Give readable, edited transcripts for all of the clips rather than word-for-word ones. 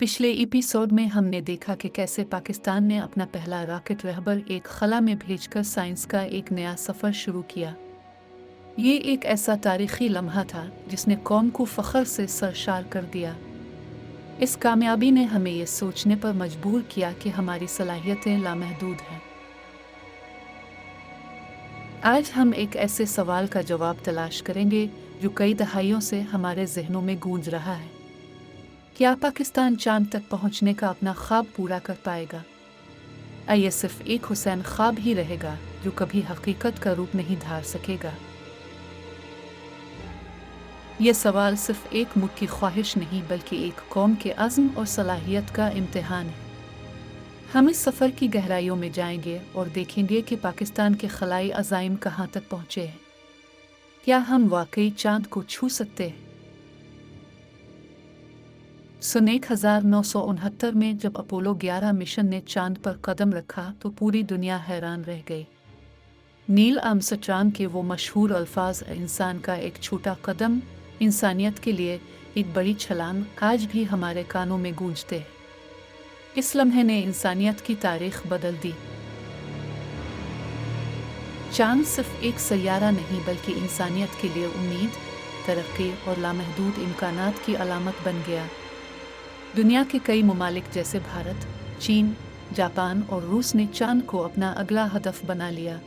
पिछले एपिसोड में हमने देखा कि कैसे पाकिस्तान ने अपना पहला रॉकेट रहबर एक खला में भेजकर साइंस का एक नया सफ़र शुरू किया। ये एक ऐसा तारीखी लम्हा था जिसने कौम को फ़ख्र से सरशार कर दिया। इस कामयाबी ने हमें ये सोचने पर मजबूर किया कि हमारी सलाहियतें लामहदूद हैं। आज हम एक ऐसे सवाल का जवाब तलाश करेंगे जो कई दहाइयों से हमारे जहनों में गूंज रहा है। क्या पाकिस्तान चांद तक पहुंचने का अपना ख्वाब पूरा कर पाएगा? ये सिर्फ एक हुसैन ख्वाब ही रहेगा जो कभी हकीकत का रूप नहीं धार सकेगा। ये सवाल सिर्फ एक मुल्क की ख्वाहिश नहीं बल्कि एक कौम के अज़्म और सलाहियत का इम्तिहान है। हम इस सफ़र की गहराइयों में जाएंगे और देखेंगे कि पाकिस्तान के खलाई अज़ाइम कहाँ तक पहुँचे हैं। क्या हम वाकई चांद को छू सकते हैं? सन 1969 में जब अपोलो 11 मिशन ने चांद पर कदम रखा तो पूरी दुनिया हैरान रह गई। नील आर्मस्ट्रांग के वो मशहूर अल्फाज, इंसान का एक छोटा कदम इंसानियत के लिए एक बड़ी छलांग, आज भी हमारे कानों में गूंजते हैं। इस लम्हे ने इंसानियत की तारीख बदल दी। चांद सिर्फ एक सैयारा नहीं बल्कि इंसानियत के लिए उम्मीद, तरक्की और लामहदूद इम्कानात की अलामत बन गया। दुनिया के कई ममालिक जैसे भारत, चीन, जापान और रूस ने चांद को अपना अगला हदफ बना लिया।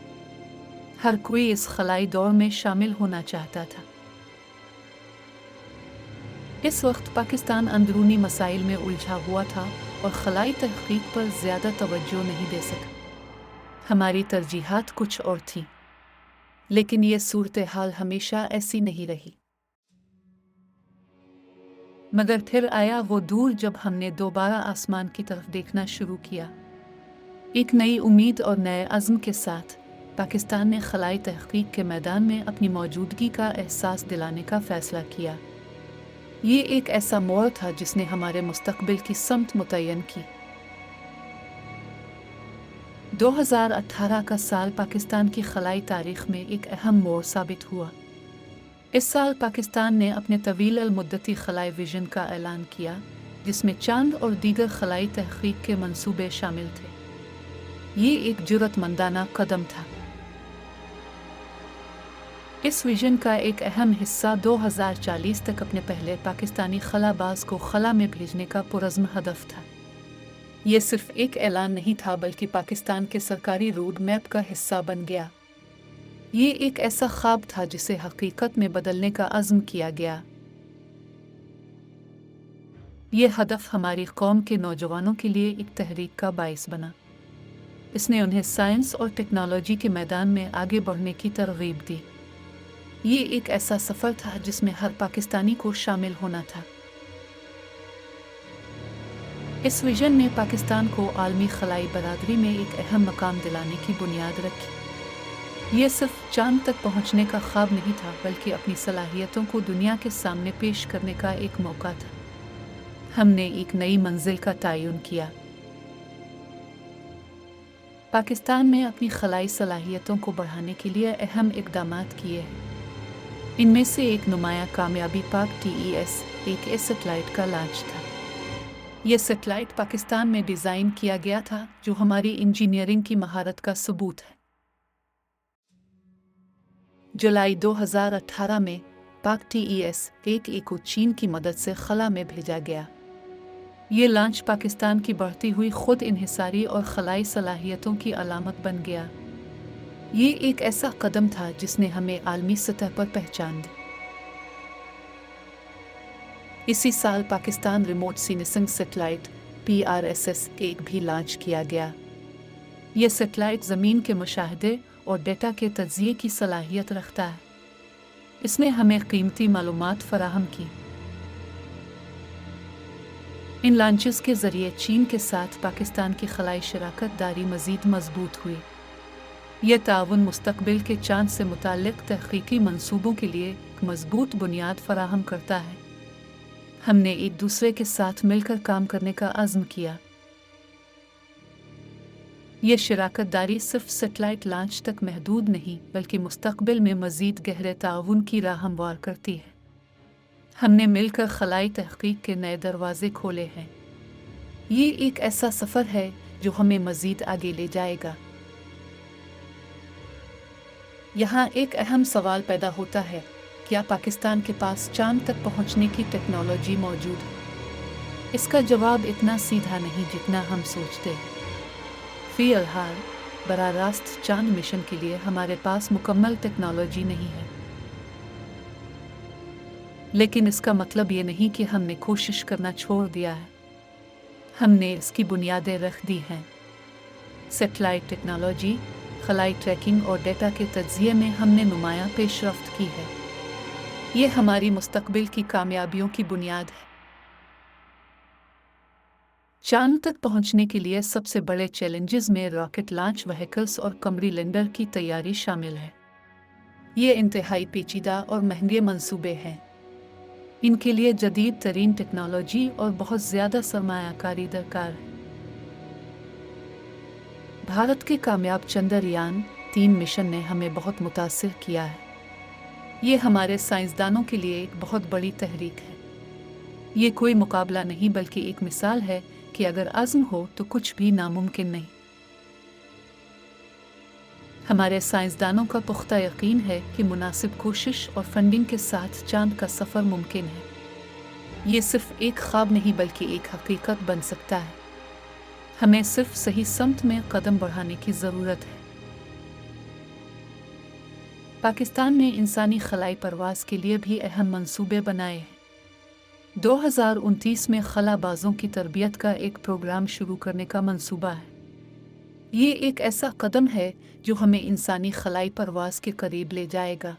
हर कोई इस खलाई दौड़ में शामिल होना चाहता था। इस वक्त पाकिस्तान अंदरूनी मसाइल में उलझा हुआ था और खलाई तहकीक पर ज़्यादा तवज्जो नहीं दे सका। हमारी तरजीहात कुछ और थीं, लेकिन ये सूरत हाल हमेशा ऐसी नहीं रही। मगर फिर आया वो दूर जब हमने दोबारा आसमान की तरफ देखना शुरू किया। एक नई उम्मीद और नए अज़्म के साथ पाकिस्तान ने खलाई तहकीक के मैदान में अपनी मौजूदगी का एहसास दिलाने का फ़ैसला किया। ये एक ऐसा मोड़ था जिसने हमारे मुस्तक़बिल की समत मुतय्यन की। 2018 का साल पाकिस्तान की खलाई तारीख़ में एक अहम मोड़ साबित हुआ। इस साल पाकिस्तान ने अपने तवील अल-मुद्दती खलाई विजन का ऐलान किया, जिसमें चांद और दीगर खलाई तहकीक के मंसूबे शामिल थे। ये एक जुर्रतमंदाना कदम था। इस विजन का एक अहम हिस्सा 2040 तक अपने पहले पाकिस्तानी खलाबाज को खला में भेजने का पुरज़्म हदफ था। ये सिर्फ एक ऐलान नहीं था बल्कि पाकिस्तान के सरकारी रोड मैप का हिस्सा बन गया। ये एक ऐसा ख्वाब था जिसे हकीकत में बदलने का अज़्म किया गया। ये हदफ हमारी कौम के नौजवानों के लिए एक तहरीक का बाइस बना। इसने उन्हें साइंस और टेक्नोलॉजी के मैदान में आगे बढ़ने की तरगीब दी। ये एक ऐसा सफ़र था जिसमें हर पाकिस्तानी को शामिल होना था। इस विजन ने पाकिस्तान को आलमी खलाई बरादरी में एक अहम मकाम दिलाने की बुनियाद रखी। ये सिर्फ चांद तक पहुंचने का ख्वाब नहीं था बल्कि अपनी सलाहियतों को दुनिया के सामने पेश करने का एक मौका था। हमने एक नई मंजिल का तयन किया। पाकिस्तान में अपनी खलाई सलाहियतों को बढ़ाने के लिए अहम इक़दामात किए हैं। इनमें से एक नुमाया कामयाबी पाक TES एक सैटेलाइट का लॉन्च था। यह सैटेलाइट पाकिस्तान में डिज़ाइन किया गया था जो हमारी इंजीनियरिंग की महारत का सबूत है। जुलाई 2018 में पाक TES एक को चीन की मदद से खला में भेजा गया। ये लॉन्च पाकिस्तान की बढ़ती हुई खुद इन्हिसारी और खलाई सलाहियतों की अलामत बन गया। ये एक ऐसा कदम था जिसने हमें आलमी सतह पर पहचान दी। इसी साल पाकिस्तान रिमोट सीनिंग सैटेलाइट PRSS एक भी लॉन्च किया गया। यह सैटेलाइट ज़मीन के मुशाहदे और डेटा के तज्ज़िये की सलाहियत रखता है। इसने हमें कीमती मालूमात फराहम की। इन लॉन्चेस के ज़रिए चीन के साथ पाकिस्तान की खलाई शराकत दारी मज़ीद मजबूत हुई। यह ताउन मुस्तक़बिल के चांद से मुताल्लिक़ तहक़ीक़ी मंसूबों के लिए एक मजबूत बुनियाद फराहम करता है। हमने एक दूसरे के साथ मिलकर काम करने का अज़्म किया। ये शराकत दारी सिर्फ सैटेलाइट लॉन्च तक महदूद नहीं बल्कि मुस्तक़बिल में मज़ीद गहरे ताउन की राह हमवार करती है। हमने मिलकर खलाई तहक़ीक़ के नए दरवाज़े खोले हैं। ये एक ऐसा सफ़र है जो हमें मज़ीद आगे ले जाएगा। यहाँ एक अहम सवाल पैदा होता है, क्या पाकिस्तान के पास चांद तक पहुँचने की टेक्नोलॉजी मौजूद है? इसका जवाब इतना सीधा नहीं जितना हम सोचते हैं। फ़िलहाल बराह रास्त चांद मिशन के लिए हमारे पास मुकम्मल टेक्नोलॉजी नहीं है, लेकिन इसका मतलब ये नहीं कि हमने कोशिश करना छोड़ दिया है। हमने इसकी बुनियादें रख दी हैं। सेटेलाइट टेक्नोलॉजी, खलाई ट्रैकिंग और डेटा के तज्ज़िये में हमने नुमायां पेशरफ्त की है। ये हमारी मुस्तकबिल की कामयाबियों की बुनियाद है। चांद तक पहुंचने के लिए सबसे बड़े चैलेंजेस में रॉकेट लॉन्च व्हीकल्स और कमरी लैंडर की तैयारी शामिल है। ये इंतहाई पेचीदा और महंगे मंसूबे हैं। इनके लिए जदीद तरीन टेक्नोलॉजी और बहुत ज़्यादा सरमायाकारी दरकार है। भारत के कामयाब चंद्रयान-3 मिशन ने हमें बहुत मुतासिर किया है। ये हमारे साइंसदानों के लिए एक बहुत बड़ी तहरीक है। ये कोई मुकाबला नहीं बल्कि एक मिसाल है कि अगर अज़्म हो तो कुछ भी नामुमकिन नहीं। हमारे साइंसदानों का पुख्ता यकीन है कि मुनासिब कोशिश और फंडिंग के साथ चांद का सफ़र मुमकिन है। ये सिर्फ एक ख्वाब नहीं बल्कि एक हकीकत बन सकता है। हमें सिर्फ सही समत में कदम बढ़ाने की ज़रूरत है। पाकिस्तान ने इंसानी खलाई परवाज़ के लिए भी अहम मंसूबे बनाए हैं। 2029 में खलाबाजों की तरबियत का एक प्रोग्राम शुरू करने का मंसूबा है। ये एक ऐसा कदम है जो हमें इंसानी खलाई परवाज़ के करीब ले जाएगा।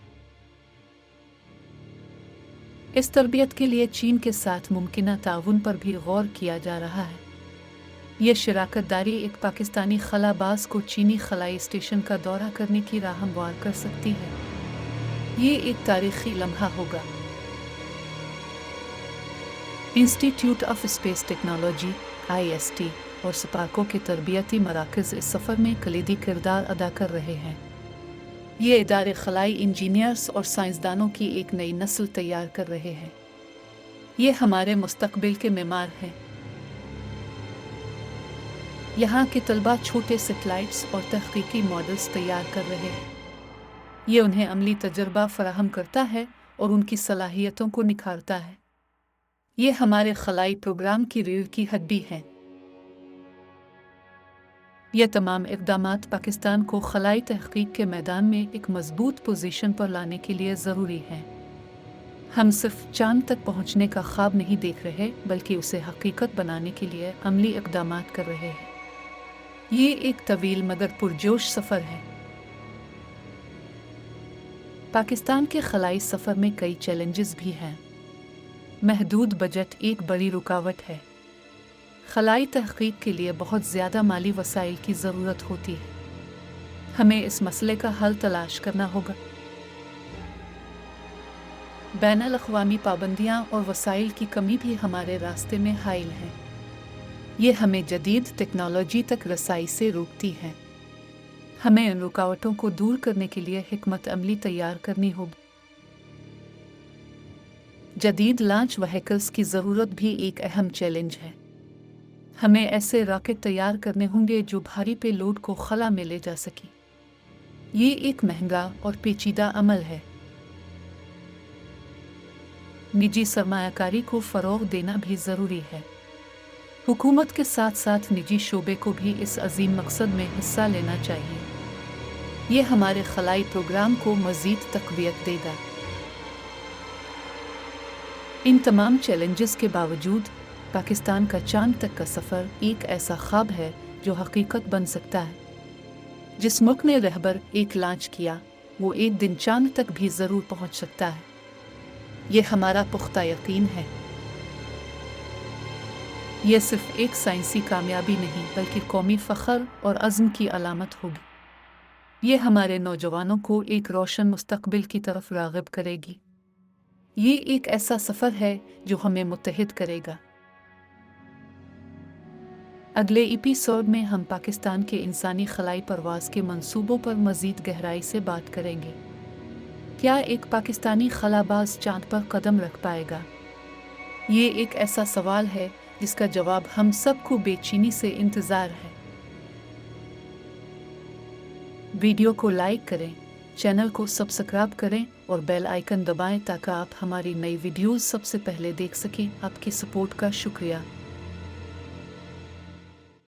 इस तरबियत के लिए चीन के साथ मुमकिना ताउन पर भी गौर किया जा रहा है। यह शराकत दारी एक पाकिस्तानी खलाबाज को चीनी खलाई स्टेशन का दौरा करने की राह हमवार कर सकती है। ये एक तारीखी लम्हा होगा। Institute of space technology (IST) और स्पार्को के तरबियती मराकज़ इस सफ़र में कलीदी किरदार अदा कर रहे हैं। ये इदारे खलाई इंजीनियर्स और साइंसदानों की एक नई नस्ल तैयार कर रहे हैं। ये हमारे मुस्तकबिल के मेमार हैं। यहाँ के तलबा छोटे सेटेलाइट्स और तहकीकी मॉडल्स तैयार कर रहे हैं। ये उन्हें अमली तजर्बा फराहम करता है और उनकी सलाहियतों को निखारता है। ये हमारे खलाई प्रोग्राम की रीढ़ की हड्डी हैं। ये तमाम इक़दामात पाकिस्तान को खलाई तहकीक के मैदान में एक मजबूत पोजीशन पर लाने के लिए ज़रूरी हैं। हम सिर्फ चांद तक पहुँचने का ख्वाब नहीं देख रहे बल्कि उसे हकीकत बनाने के लिए अमली इक़दामात कर रहे हैं। ये एक तवील मगर पुरजोश सफ़र है। पाकिस्तान के खलाई सफ़र में कई चैलेंजेस भी हैं। महदूद बजट एक बड़ी रुकावट है। खलाई तहकीक के लिए बहुत ज़्यादा माली वसाइल की ज़रूरत होती है। हमें इस मसले का हल तलाश करना होगा। बैनुल-अक़वामी पाबंदियाँ और वसाइल की कमी भी हमारे रास्ते में हाइल हैं। ये हमें जदीद टेक्नोलॉजी तक रसाई से रोकती हैं। हमें इन रुकावटों को दूर करने के लिए हिकमत अमली तैयार करनी होगी। जदीद लॉन्च व्हीकल्स की ज़रूरत भी एक अहम चैलेंज है। हमें ऐसे रॉकेट तैयार करने होंगे जो भारी पेलोड को खला में ले जा सके। ये एक महंगा और पेचीदा अमल है। निजी सरमायाकारी को फ़रोग़ देना भी ज़रूरी है। हुकूमत के साथ साथ निजी शोबे को भी इस अजीम मकसद में हिस्सा लेना चाहिए। ये हमारे खलाई प्रोग्राम को मज़ीद तक़वियत देगा। इन तमाम चैलेंजेस के बावजूद पाकिस्तान का चांद तक का सफ़र एक ऐसा ख्वाब है जो हकीकत बन सकता है। जिस मुल्क ने रहबर एक लॉन्च किया वो एक दिन चांद तक भी ज़रूर पहुँच सकता है। ये हमारा पुख्ता यकीन है। यह सिर्फ एक साइंसी कामयाबी नहीं बल्कि कौमी फ़ख्र और अज़्म की अलामत होगी। ये हमारे नौजवानों को एक रोशन मुस्तकबिल की तरफ राग़िब करेगी। ये एक ऐसा सफ़र है जो हमें मुत्तहिद करेगा। अगले एपिसोड में हम पाकिस्तान के इंसानी खलाई परवाज़ के मंसूबों पर मज़ीद गहराई से बात करेंगे। क्या एक पाकिस्तानी खलाबाज चाँद पर कदम रख पाएगा? ये एक ऐसा सवाल है जिसका जवाब हम सबको बेचैनी से इंतज़ार है। वीडियो को लाइक करें, चैनल को सब्सक्राइब करें और बेल आइकन दबाएं ताकि आप हमारी नई वीडियोस सबसे पहले देख सकें। आपके सपोर्ट का शुक्रिया।